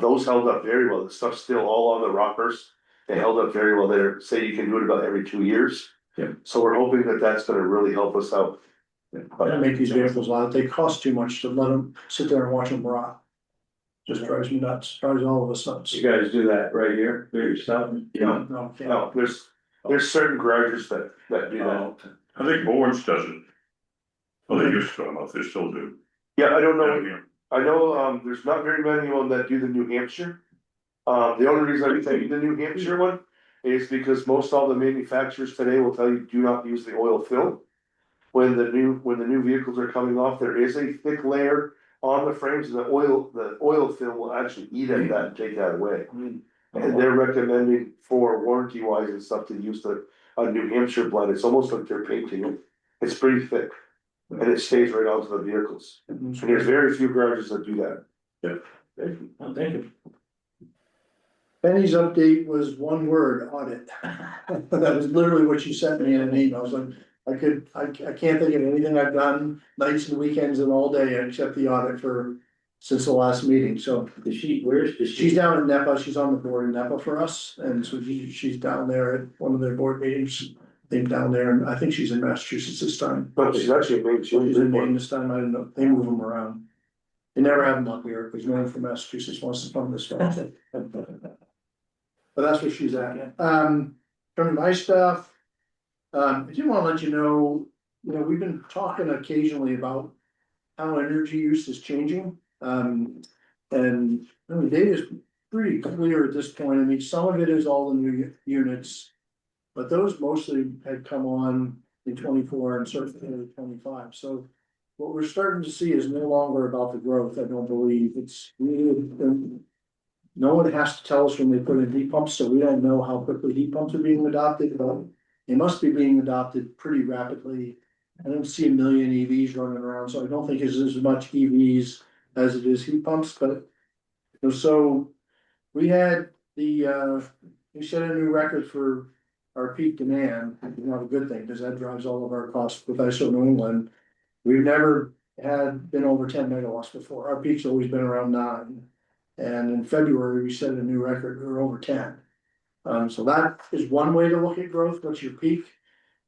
Those held up very well. The stuff's still all on the rockers. They held up very well. They say you can do it about every 2 years. Yeah. So we're hoping that that's gonna really help us out. I make these vehicles a lot, they cost too much to let them sit there and watch them rot. Just drives me nuts, drives all of us nuts. You guys do that right here, do it yourself? Yeah, no, can't. No, there's certain garages that do that. Oh, I think Orange does it. Well, they used to, I don't know if they still do. Yeah, I don't know. Down here. I know, there's not very many of them that do the New Hampshire. The only reason I take the New Hampshire one is because most all the manufacturers today will tell you, do not use the oil fill. When the new vehicles are coming off, there is a thick layer on the frames, and the oil fill will actually eat at that and take that away. And they're recommending for warranty wise and stuff to use a New Hampshire blend. It's almost like they're painting it. It's pretty thick. And it stays right onto the vehicles. And there's very few garages that do that. Well, thank you. Penny's update was one word, audit. That was literally what she sent me in an email. I was like, I can't think of anything I've done nights and weekends and all day except the audit since the last meeting, so. She's down in NEPA, she's on the board in NEPA for us, and so she's down there at one of their board meetings. They're down there, and I think she's in Massachusetts this time. But she's actually a big, She's in Maine this time, I don't know, they move them around. They never have them up here, because no one from Massachusetts wants to come this way. But that's where she's at. From my stuff, I did wanna let you know, we've been talking occasionally about how energy use is changing. And the data is pretty clear at this point. I mean, some of it is all the new units. But those mostly had come on in 24 and certainly in 25. So what we're starting to see is no longer about the growth, I don't believe. It's really, no one has to tell us when they put in heat pumps, so we don't know how quickly heat pumps are being adopted, but they must be being adopted pretty rapidly. I don't see a million EVs running around, so I don't think it's as much EVs as it is heat pumps, but. So we had we set a new record for our peak demand, not a good thing, because that drives all of our costs with ISO New England. We've never been over 10 megawatts before, our peak's always been around 9. And in February, we set a new record, we were over 10. So that is one way to look at growth, what's your peak?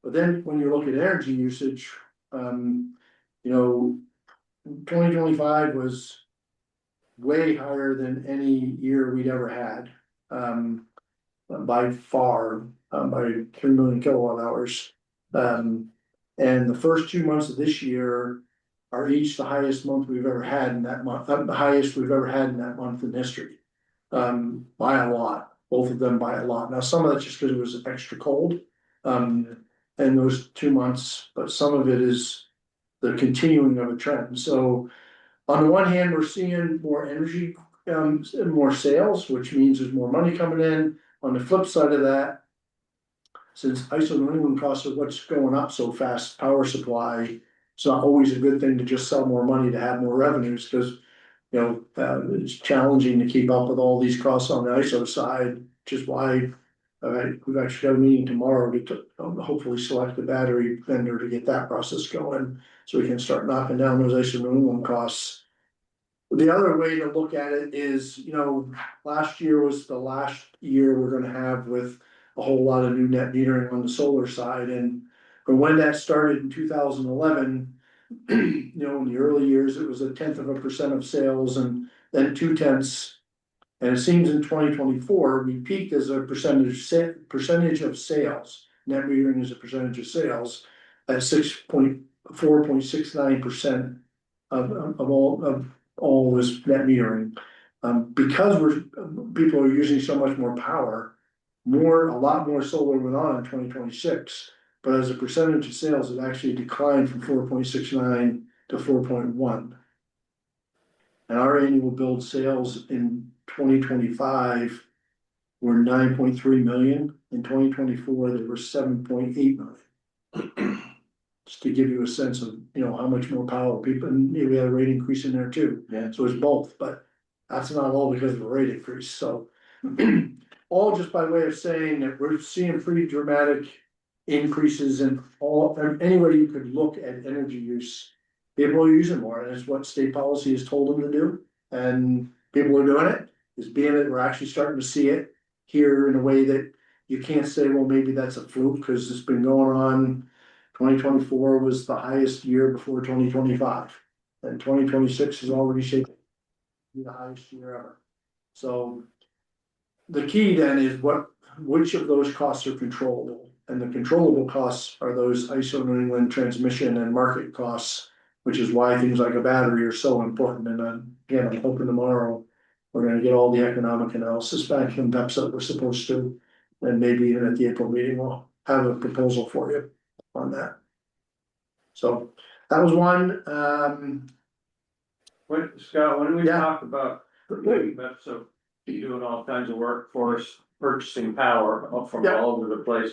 But then when you look at energy usage, 2025 was way higher than any year we'd ever had. By far, by 3 million kilowatt hours. And the first 2 months of this year are each the highest month we've ever had in that month, the highest we've ever had in that month in history. By a lot, both of them by a lot. Now, some of that's just because it was extra cold. In those 2 months, but some of it is the continuing of a trend. So on the one hand, we're seeing more energy, more sales, which means there's more money coming in. On the flip side of that, since ISO New England costs are what's going up so fast, power supply, it's not always a good thing to just sell more money to have more revenues, because it's challenging to keep up with all these costs on the ISO side, which is why we've actually got a meeting tomorrow to hopefully select a battery vendor to get that process going, so we can start knocking down those ISO New England costs. The other way to look at it is, last year was the last year we're gonna have with a whole lot of new net metering on the solar side, and from when that started in 2011, in the early years, it was 0.1% of sales, and then 0.2. And it seems in 2024, we peaked as a percentage of sales. Net metering is a percentage of sales at 4.69% of all was net metering. Because people are using so much more power, a lot more solar went on in 2026, but as a percentage of sales, it actually declined from 4.69 to 4.1. And our annual billed sales in 2025 were 9.3 million. In 2024, they were 7.8 million. Just to give you a sense of, you know, how much more power people, and maybe we had a rate increase in there too. Yeah. So it's both, but that's not all because of a rate increase, so. All just by way of saying that we're seeing pretty dramatic increases in all, anywhere you could look at energy use. People are using more, and it's what state policy has told them to do, and people are doing it. It's being that we're actually starting to see it here in a way that you can't say, well, maybe that's a fluke, cause it's been going on. 2024 was the highest year before 2025, and 2026 is already shaping to be the highest year ever. So the key then is which of those costs are controllable? And the controllable costs are those ISO New England transmission and market costs, which is why things like a battery are so important. And again, I'm hoping tomorrow we're gonna get all the economic analysis back from BEPS that we're supposed to. And maybe even at the April meeting, we'll have a proposal for you on that. So that was one, Scott, when we Yeah. talked about, so doing all kinds of workforce purchasing power from Yeah. all over the place.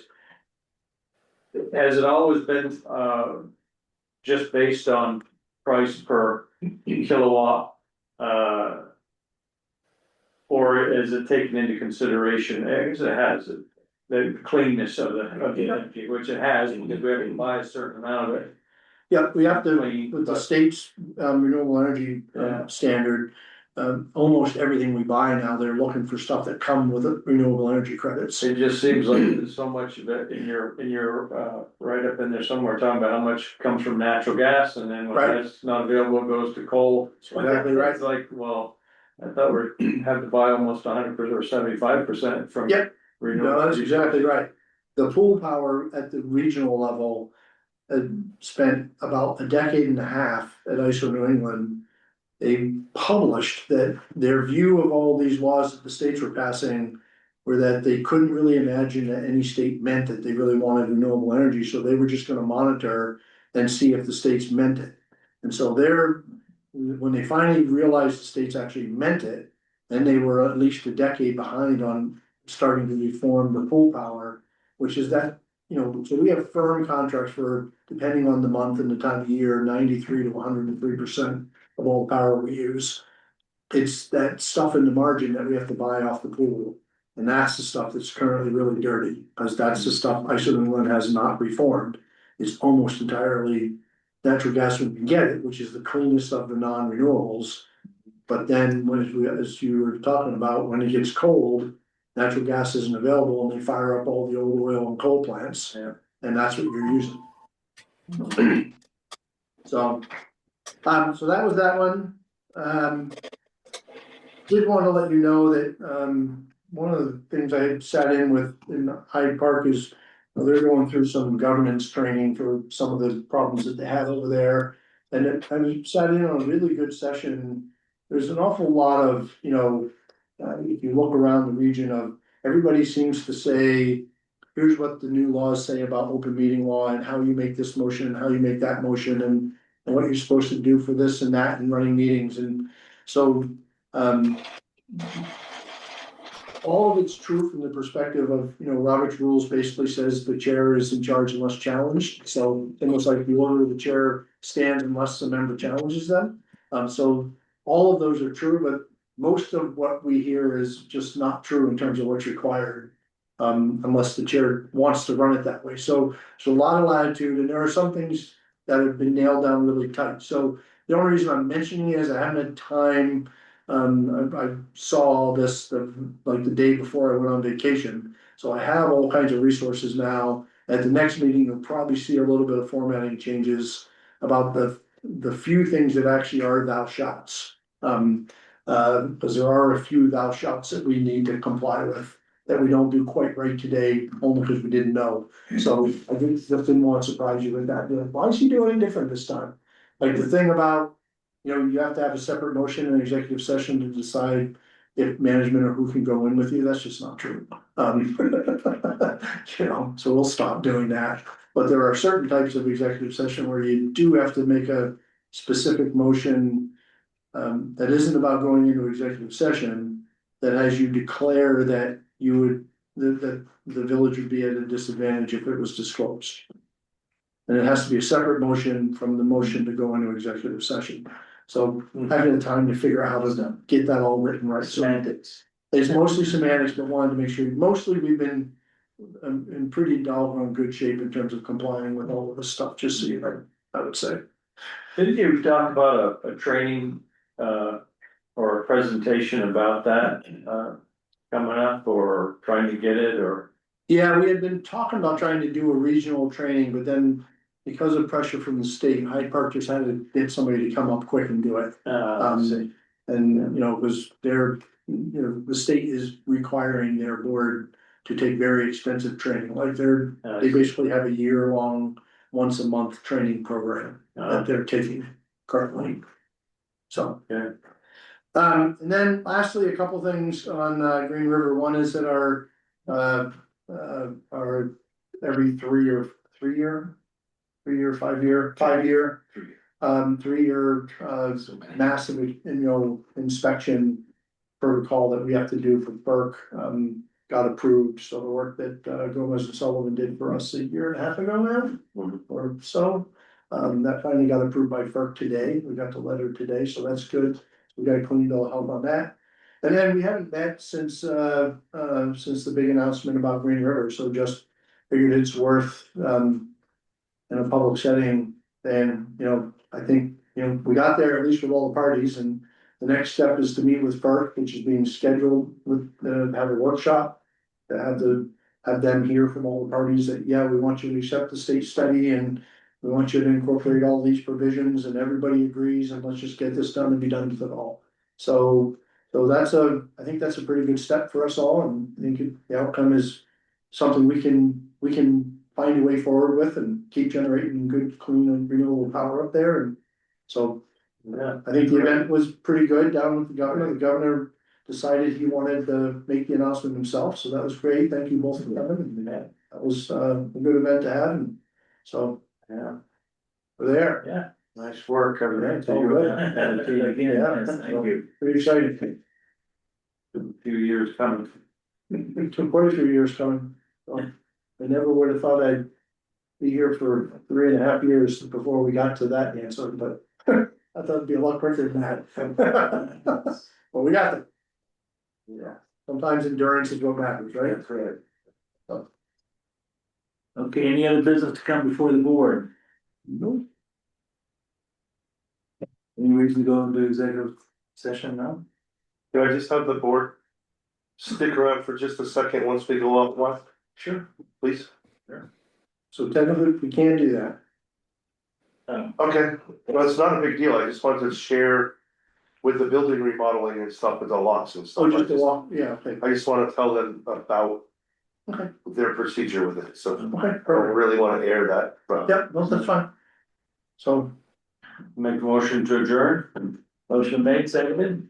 Has it always been, just based on price per kilowatt? Or is it taken into consideration, because it has, the cleanness of the energy, which it has, because we have to buy a certain amount of it. yeah, we have to, Clean, with the but- state's renewable energy Yeah. standard. Almost everything we buy now, they're looking for stuff that come with renewable energy credits. It just seems like there's so much of it in your, right up in there somewhere, talking about how much comes from natural gas, and then when Right. that's not available, it goes to coal. Exactly right. It's like, well, I thought we had to buy almost 100% or 75% from. Yep. renewable No, that's energy. exactly right. The pool power at the regional level had spent about a decade and a half at ISO New England. They published that their view of all these laws that the states were passing were that they couldn't really imagine that any state meant that they really wanted renewable energy, so they were just gonna monitor and see if the states meant it. And so when they finally realized the states actually meant it, then they were at least a decade behind on starting to reform the pool power, which is that, you know, so we have firm contracts for, depending on the month and the time of year, 93 to 103% of all the power we use. It's that stuff in the margin that we have to buy off the pool. And that's the stuff that's currently really dirty, because that's the stuff ISO New England has not reformed. It's almost entirely natural gas when you get it, which is the cleanest of the non-renewables. But then as you were talking about, when it gets cold, natural gas isn't available and they fire up all the old oil and coal plants. Yeah. And that's what you're using. So that was that one. Did wanna let you know that, one of the things I had sat in with in Hyde Park is, they're going through some governance training for some of the problems that they have over there. And I sat in on a really good session. There's an awful lot of, you know, if you look around the region of, everybody seems to say, here's what the new laws say about open meeting law and how you make this motion and how you make that motion and what you're supposed to do for this and that and running meetings. And so, all of it's true from the perspective of, you know, Robert's rules basically says the chair is in charge unless challenged. So almost like the order of the chair stands unless the member challenges them. So all of those are true, but most of what we hear is just not true in terms of what's required. Unless the chair wants to run it that way. So a lot of latitude, and there are some things that have been nailed down really tight. So the only reason I'm mentioning it is I haven't had time. I saw all this like the day before I went on vacation. So I have all kinds of resources now. At the next meeting, you'll probably see a little bit of formatting changes about the few things that actually are thou shouts. Because there are a few thou shouts that we need to comply with that we don't do quite right today, only because we didn't know. So I just didn't want to surprise you with that. You're like, why is he doing it different this time? Like the thing about, you know, you have to have a separate motion in executive session to decide if management or who can go in with you. That's just not true. You know, so we'll stop doing that. But there are certain types of executive session where you do have to make a specific motion that isn't about going into executive session, that as you declare that you would, that the village would be at a disadvantage if it was disclosed. And it has to be a separate motion from the motion to go into executive session. So having the time to figure out how to get that all written right. So Semantics. it's mostly semantics, but wanted to make sure, mostly we've been in pretty doggone good shape in terms of complying with all of this stuff, just so you know, I would say. Didn't you talk about a training, or a presentation about that, coming up, or trying to get it, or? Yeah, we had been talking about trying to do a regional training, but then because of pressure from the state, Hyde Park just had to get somebody to come up quick and do it. See. And, you know, because they're, you know, the state is requiring their board to take very expensive training, like they basically have a year-long, once a month training program that they're taking currently. So. Yeah. And then lastly, a couple things on Green River. One is that our every 3-year massive, you know, inspection protocol that we have to do for FERC, got approved. So the work that Gomez and Sullivan did for us a year and a half ago now, or so, that finally got approved by FERC today. We got the letter today, so that's good. We got a clean bill of health on that. And then we haven't met since the big announcement about Green River, so just figured it's worth, in a public setting. And, you know, I think, you know, we got there at least with all the parties, and the next step is to meet with FERC, which is being scheduled with, have a workshop. To have them hear from all the parties that, yeah, we want you to accept the state study, and we want you to incorporate all these provisions, and everybody agrees, and let's just get this done and be done with it all. So I think that's a pretty good step for us all, and I think the outcome is something we can find a way forward with and keep generating good, clean and renewable power up there. And so, yeah, I think the event was pretty good down with the governor. The governor decided he wanted to make the announcement himself, so that was great. Thank you both for coming. That was a good event to have, and so, yeah, we're there. Yeah, nice work, everything. It's all good. And to you again, Yeah, yes, thank you. Pretty exciting. A few years coming. It took quite a few years coming. So, I never would have thought I'd be here for 3.5 years before we got to that answer, but I thought it'd be a lot quicker than that. Well, we got it. Yeah, sometimes endurance is what matters, right? That's right. Okay, any other business to come before the board? Nope. Any reason to go into executive session now? Do I just have the board stick around for just a second once we go off one? Sure. Please. So technically, we can do that. Okay, well, it's not a big deal. I just wanted to share with the building remodeling and stuff with the lots and stuff. Oh, just to walk, yeah, okay. I just wanna tell them about Okay. their procedure with it, so I Okay, don't perfect. really wanna air that, but. Yep, no, that's fine. So, Make a motion to adjourn. Motion made, seconded.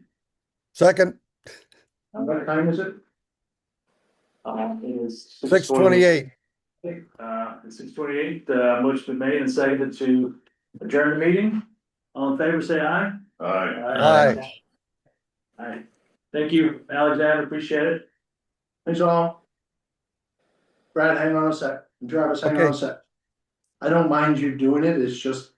Second, what time is it? It is 6:28. It's 6:28, motion been made and seconded to adjourn the meeting. All in favor, say aye. Aye. Aye. Thank you, Alexander, appreciate it. Thanks all. Brad, hang on a sec. Travis, hang on a Okay. sec. I don't mind you doing it, it's just,